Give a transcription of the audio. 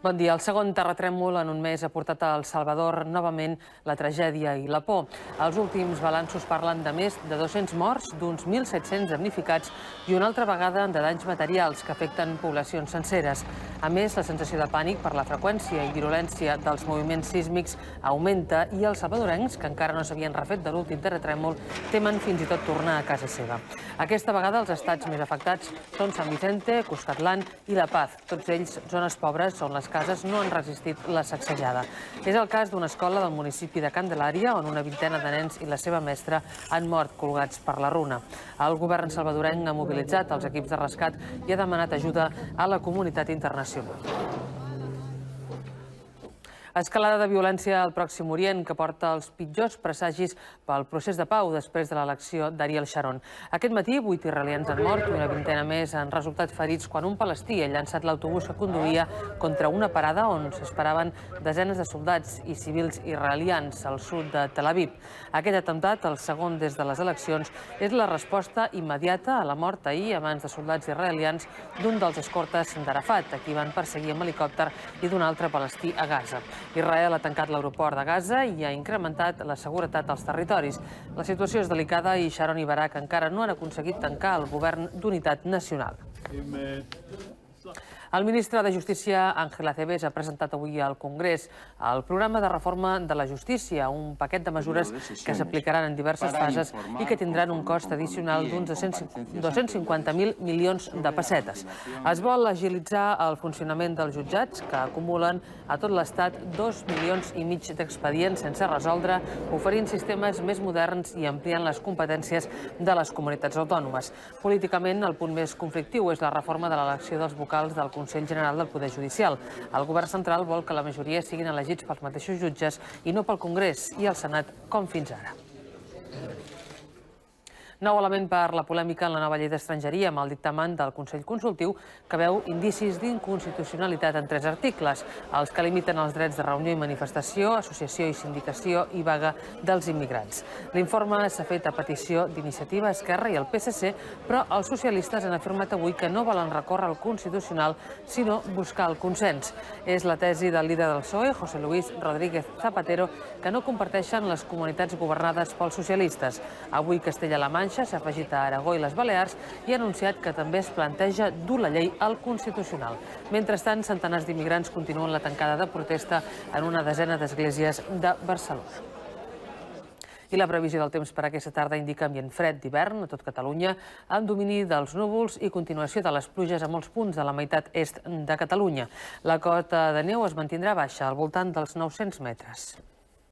Bon dia. El segon terratrèmol en un mes ha portat a El Salvador novament la tragèdia i la por. Els últims balanços parlen de més de 200 morts, d'uns 1.700 damnificats i una altra vegada de danys materials que afecten poblacions senceres. A més, la sensació de pànic per la freqüència i virulència dels moviments sísmics augmenta i els salvadorencs, que encara no s'havien refet de l'últim terratrèmol, temen fins i tot tornar a casa seva. Aquesta vegada els estats més afectats són San Vicente, Cuscatlán i La Paz, tots ells zones pobres on les cases no han resistit la sacsejada. És el cas d'una escola del municipi de Candelaria, on una vintena de nens i la seva mestra han mort colgats per la runa. El govern salvadorenc ha mobilitzat els equips de rescat i ha demanat ajuda a la comunitat internacional. Escalada de violència al Pròxim Orient que porta els pitjors presagis pel procés de pau després de l'elecció d'Ariel Sharon. Aquest matí, 8 israelians han mort i una vintena més han resultat ferits quan un palestí ha llançat l'autobús que conduïa contra una parada on s'esperaven desenes de soldats i civils israelians al sud de Tel Aviv. Aquest atemptat, el segon des de les eleccions, és la resposta immediata a la mort ahir a mans de soldats israelians d'un dels escortes d'Arafat, a qui van perseguir amb helicòpter, i d'un altre palestí a Gaza. Israel ha tancat l'aeroport de Gaza i ha incrementat la seguretat als territoris. La situació és delicada i Sharon i Barak encara no han aconseguit tancar el govern d'unitat nacional. El ministre de Justícia, Ángel Acebes, ha presentat avui al Congrés el programa de reforma de la justícia, un paquet de mesures que s'aplicaran en diverses fases i que tindran un cost addicional d'uns 250.000 milions de pessetes. Es vol agilitzar el funcionament dels jutjats, que acumulen a tot l'Estat 2,5 milions d'expedients sense resoldre, oferint sistemes més moderns i ampliant les competències de les comunitats autònomes. Políticament, el punt més conflictiu és la reforma de l'elecció dels vocals del Consell General del Poder Judicial. El govern central vol que la majoria siguin elegits pels mateixos jutges i no pel Congrés i el Senat, com fins ara. Nou element per la polèmica en la nova llei d'estrangeria amb el dictamen del Consell Consultiu que veu indicis d'inconstitucionalitat en 3 articles, els que limiten els drets de reunió i manifestació, associació i sindicació i vaga dels immigrants. L'informe s'ha fet a petició d'Iniciativa, Esquerra i el PSC, però els socialistes han afirmat avui que no volen recórrer al Constitucional, sinó buscar el consens. És la tesi del líder del PSOE, José Luis Rodríguez Zapatero, que no comparteixen les comunitats governades pels socialistes. Avui Castella-La Manxa s'ha afegit a Aragó i les Balears i ha anunciat que també es planteja dur la llei al Constitucional. Mentrestant, centenars d'immigrants continuen la tancada de protesta en una desena d'esglésies de Barcelona. I la previsió del temps per aquesta tarda indica ambient fred d'hivern a tot Catalunya, amb domini dels núvols i continuació de les pluges a molts punts de la meitat est de Catalunya. La cota de neu es mantindrà baixa, al voltant dels 900 metres.